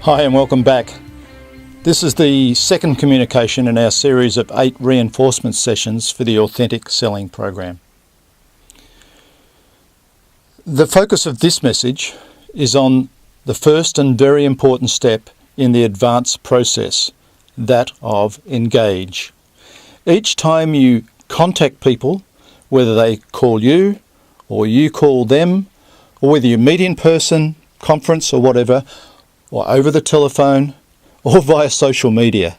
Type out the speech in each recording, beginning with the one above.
Hi and welcome back. This is the second communication in our series of 8 reinforcement sessions for the Authentic Selling program. The focus of this message is on the first and very important step in the advanced process, that of engage. Each time you contact people, whether they call you or you call them, or whether you meet in person, conference or whatever, or over the telephone, or via social media,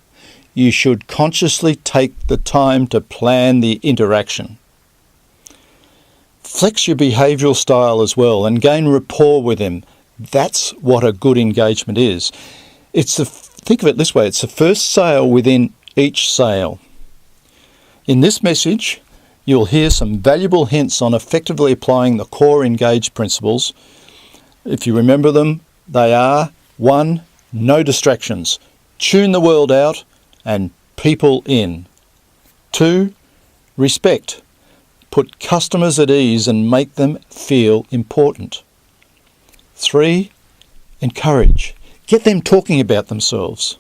you should consciously take the time to plan the interaction. Flex your behavioural style as well and gain rapport with them. That's what a good engagement is. Think of it this way, it's the first sale within each sale. In this message, you'll hear some valuable hints on effectively applying the core engage principles. If you remember them, they are: 1. No distractions. Tune the world out and people in. 2. Respect. Put customers at ease and make them feel important. 3. Encourage. Get them talking about themselves.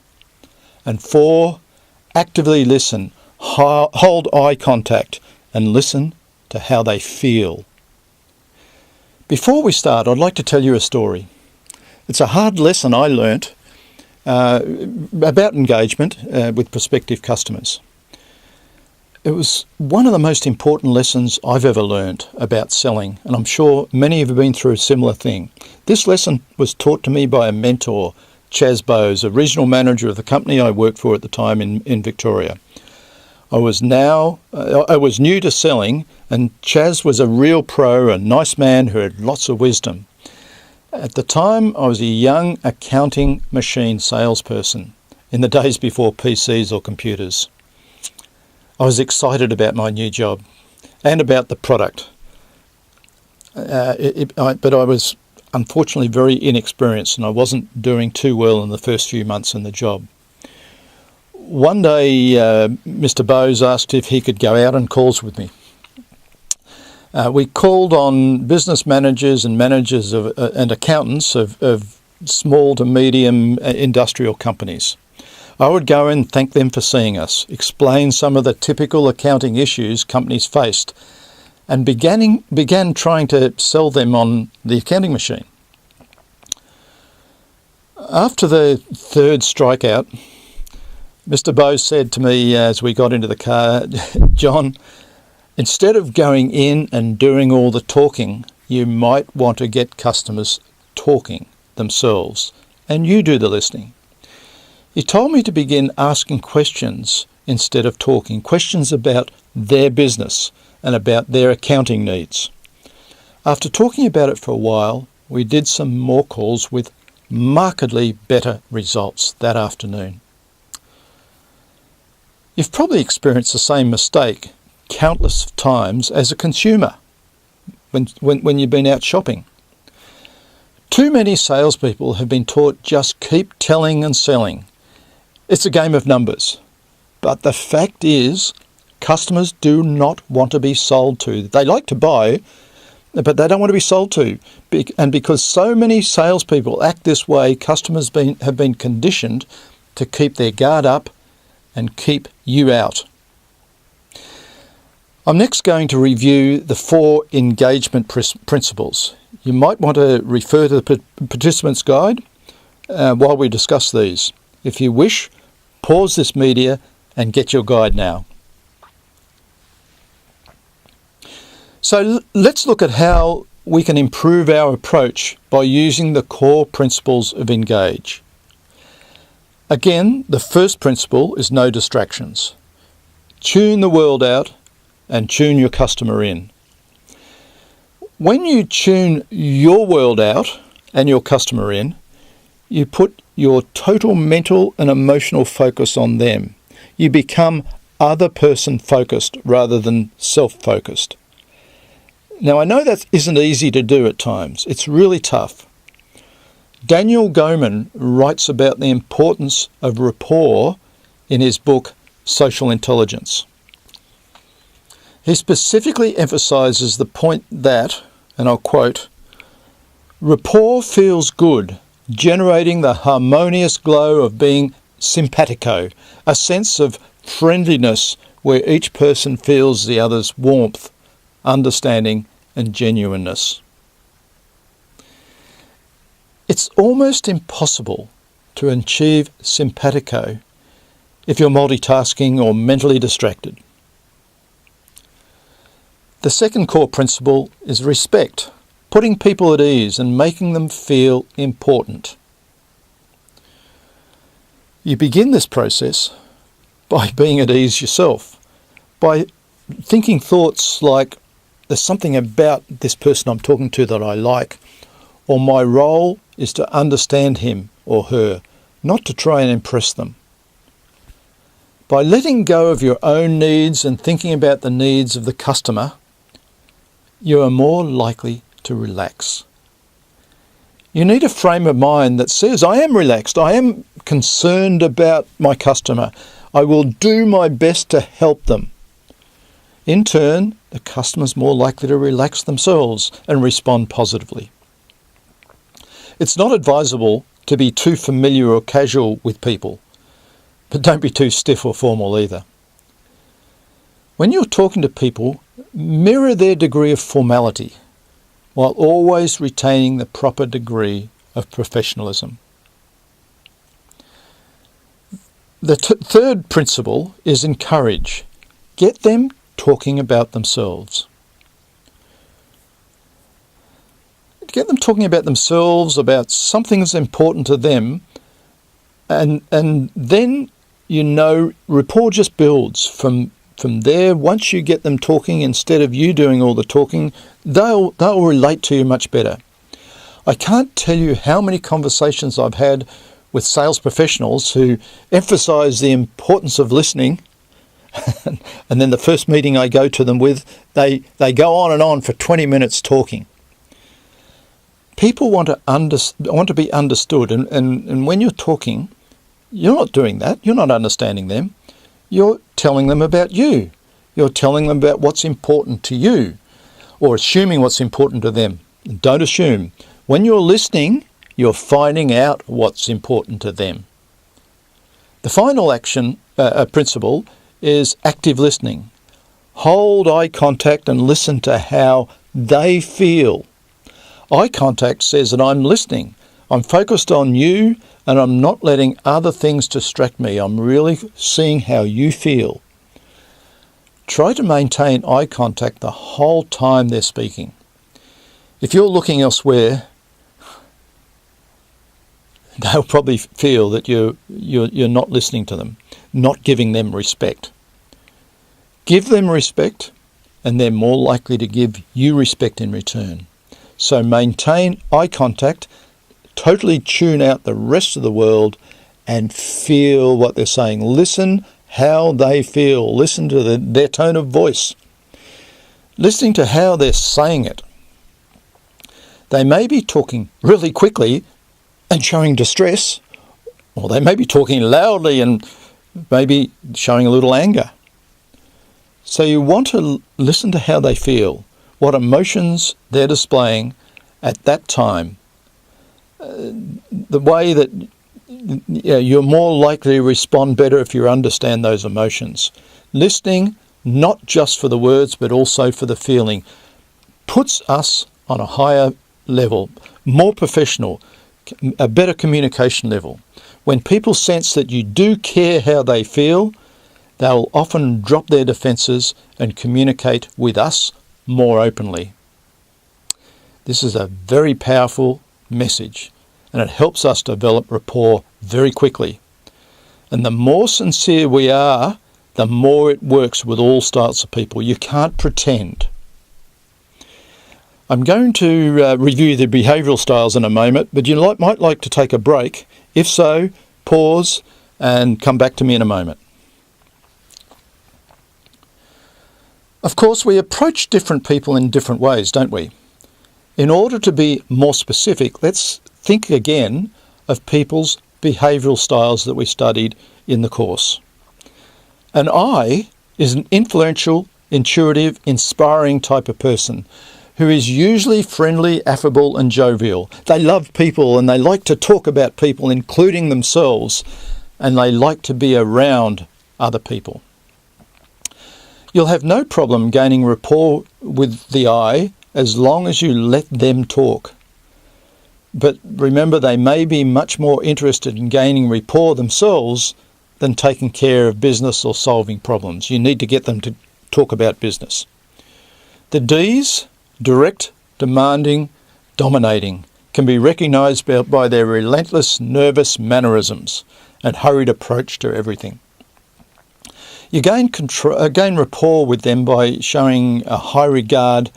And 4. Actively listen. Hold eye contact and listen to how they feel. Before we start, I'd like to tell you a story. It's a hard lesson I learnt about engagement with prospective customers. It was one of the most important lessons I've ever learnt about selling, and I'm sure many have been through a similar thing. This lesson was taught to me by a mentor, Chaz Bowes, a regional manager of the company I worked for at the time in Victoria. I was new to selling, and Chaz was a real pro, a nice man who had lots of wisdom. At the time, I was a young accounting machine salesperson in the days before PCs or computers. I was excited about my new job and about the product, but I was unfortunately very inexperienced and I wasn't doing too well in the first few months in the job. One day, Mr. Bowes asked if he could go out on calls with me. We called on business managers and managers and accountants of small to medium industrial companies. I would go and thank them for seeing us, explain some of the typical accounting issues companies faced, and began trying to sell them on the accounting machine. After the third strikeout, Mr. Bowes said to me as we got into the car, "John, instead of going in and doing all the talking, you might want to get customers talking themselves, and you do the listening." He told me to begin asking questions instead of talking, questions about their business and about their accounting needs. After talking about it for a while, we did some more calls with markedly better results that afternoon. You've probably experienced the same mistake countless times as a consumer when you've been out shopping. Too many salespeople have been taught just keep telling and selling. It's a game of numbers. But the fact is, customers do not want to be sold to. They like to buy, but they don't want to be sold to. And because so many salespeople act this way, customers have been conditioned to keep their guard up and keep you out. I'm next going to review the 4 engagement principles. You might want to refer to the participant's guide while we discuss these. If you wish, pause this media and get your guide now. So let's look at how we can improve our approach by using the core principles of engage. Again, the first principle is no distractions. Tune the world out and tune your customer in. When you tune your world out and your customer in, you put your total mental and emotional focus on them. You become other person focused rather than self-focused. Now, I know that isn't easy to do at times. It's really tough. Daniel Goleman writes about the importance of rapport in his book, Social Intelligence. He specifically emphasises the point that, and I'll quote, "Rapport feels good generating the harmonious glow of being simpatico, a sense of friendliness where each person feels the other's warmth, understanding and genuineness. It's almost impossible to achieve simpatico if you're multitasking or mentally distracted. The second core principle is respect, putting people at ease and making them feel important. You begin this process by being at ease yourself, by thinking thoughts like, there's something about this person I'm talking to that I like, or my role is to understand him or her, not to try and impress them. By letting go of your own needs and thinking about the needs of the customer, you are more likely to relax. You need a frame of mind that says, I am relaxed, I am concerned about my customer, I will do my best to help them. In turn, the customer's more likely to relax themselves and respond positively. It's not advisable to be too familiar or casual with people, but don't be too stiff or formal either. When you're talking to people, mirror their degree of formality while always retaining the proper degree of professionalism. The third principle is encourage. Get them talking about themselves. Get them talking about themselves, about something that's important to them, and then, rapport just builds from there. Once you get them talking, instead of you doing all the talking, they'll relate to you much better. I can't tell you how many conversations I've had with sales professionals who emphasize the importance of listening, and then the first meeting I go to them with, they go on and on for 20 minutes talking. People want to be understood, and when you're talking, you're not doing that. You're not understanding them. You're telling them about you. You're telling them about what's important to you, or assuming what's important to them. Don't assume. When you're listening, you're finding out what's important to them. The final action principle is active listening. Hold eye contact and listen to how they feel. Eye contact says that I'm listening. I'm focused on you and I'm not letting other things distract me. I'm really seeing how you feel. Try to maintain eye contact the whole time they're speaking. If you're looking elsewhere, they'll probably feel that you're not listening to them, not giving them respect. Give them respect, and they're more likely to give you respect in return. So maintain eye contact, totally tune out the rest of the world, and feel what they're saying. Listen how they feel. Listen to their tone of voice. Listening to how they're saying it. They may be talking really quickly and showing distress, or they may be talking loudly and maybe showing a little anger. So you want to listen to how they feel, what emotions they're displaying at that time. The way that you're more likely to respond better if you understand those emotions. Listening, not just for the words, but also for the feeling, puts us on a higher level, more professional, a better communication level. When people sense that you do care how they feel, they'll often drop their defences and communicate with us more openly. This is a very powerful message, and it helps us develop rapport very quickly. And the more sincere we are, the more it works with all styles of people. You can't pretend. I'm going to review the behavioural styles in a moment, but you might like to take a break. If so, pause and come back to me in a moment. Of course, we approach different people in different ways, don't we? In order to be more specific, let's think again of people's behavioural styles that we studied in the course. An I is an influential, intuitive, inspiring type of person who is usually friendly, affable and jovial. They love people and they like to talk about people, including themselves, and they like to be around other people. You'll have no problem gaining rapport with the I as long as you let them talk. But remember, they may be much more interested in gaining rapport themselves than taking care of business or solving problems. You need to get them to talk about business. The Ds, direct, demanding, dominating, can be recognised by their relentless, nervous mannerisms and hurried approach to everything. You gain rapport with them by showing a high regard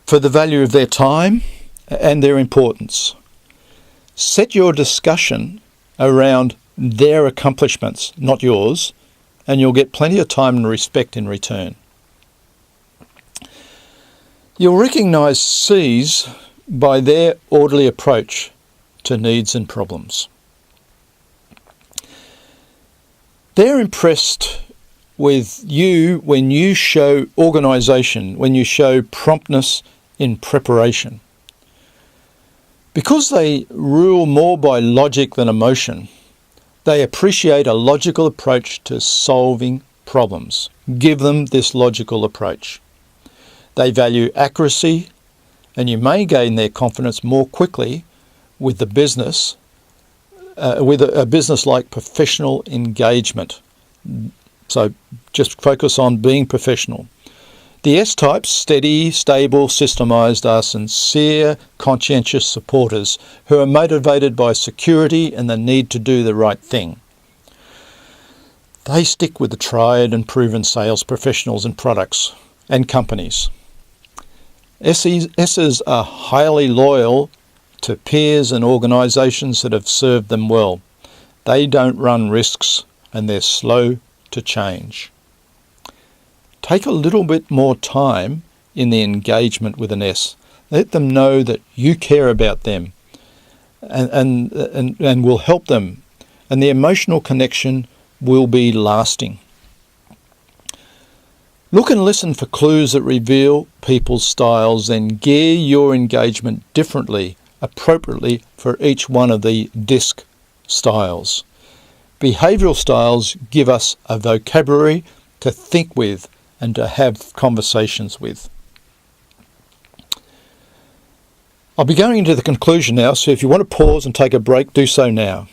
for the value of their time and their importance. Set your discussion around their accomplishments, not yours, and you'll get plenty of time and respect in return. You'll recognise Cs by their orderly approach to needs and problems. They're impressed with you when you show organisation, when you show promptness in preparation. Because they rule more by logic than emotion, they appreciate a logical approach to solving problems. Give them this logical approach. They value accuracy, and you may gain their confidence more quickly with a business-like professional engagement. So just focus on being professional. The S-types, steady, stable, systemised, are sincere, conscientious supporters who are motivated by security and the need to do the right thing. They stick with the tried and proven sales professionals and products and companies. S's are highly loyal to peers and organisations that have served them well. They don't run risks and they're slow to change. Take a little bit more time in the engagement with an S. Let them know that you care about them and will help them, and the emotional connection will be lasting. Look and listen for clues that reveal people's styles and gear your engagement differently, appropriately for each one of the DISC styles. Behavioural styles give us a vocabulary to think with and to have conversations with. I'll be going into the conclusion now, so if you want to pause and take a break, do so now.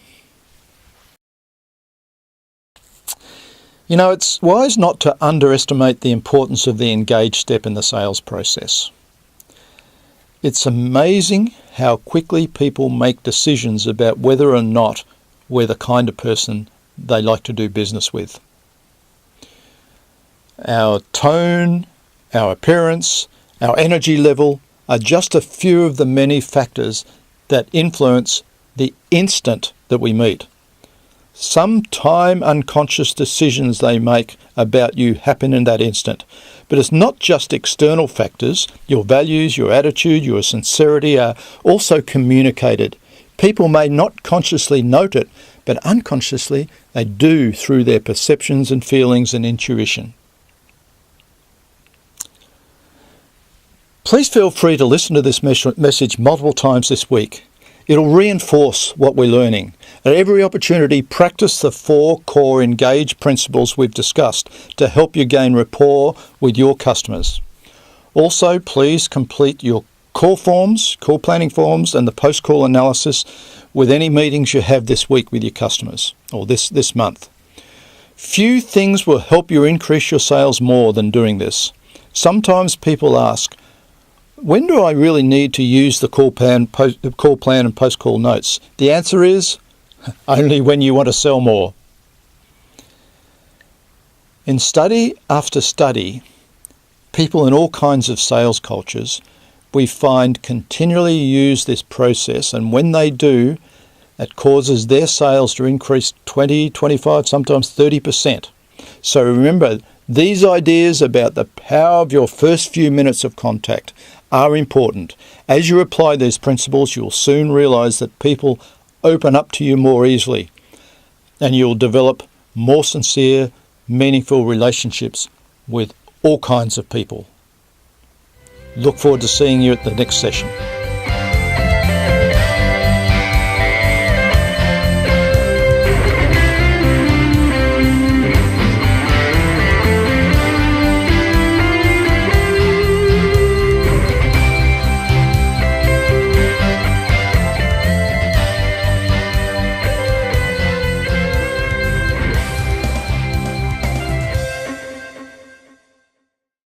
You know, it's wise not to underestimate the importance of the engage step in the sales process. It's amazing how quickly people make decisions about whether or not we're the kind of person they like to do business with. Our tone, our appearance, our energy level are just a few of the many factors that influence the instant that we meet. Some unconscious decisions they make about you happen in that instant. But it's not just external factors. Your values, your attitude, your sincerity are also communicated. People may not consciously note it, but unconsciously they do through their perceptions and feelings and intuition. Please feel free to listen to this message multiple times this week. It'll reinforce what we're learning. At every opportunity, practice the 4 core engage principles we've discussed to help you gain rapport with your customers. Also, please complete your call planning forms, and the post-call analysis with any meetings you have this week with your customers, or this month. Few things will help you increase your sales more than doing this. Sometimes people ask, when do I really need to use the call plan and post-call notes? The answer is, only when you want to sell more. In study after study, people in all kinds of sales cultures, we find continually use this process, and when they do, it causes their sales to increase 20, 25, sometimes 30%. So remember, these ideas about the power of your first few minutes of contact are important. As you apply these principles, you'll soon realize that people open up to you more easily, and you'll develop more sincere, meaningful relationships with all kinds of people. Look forward to seeing you at the next session.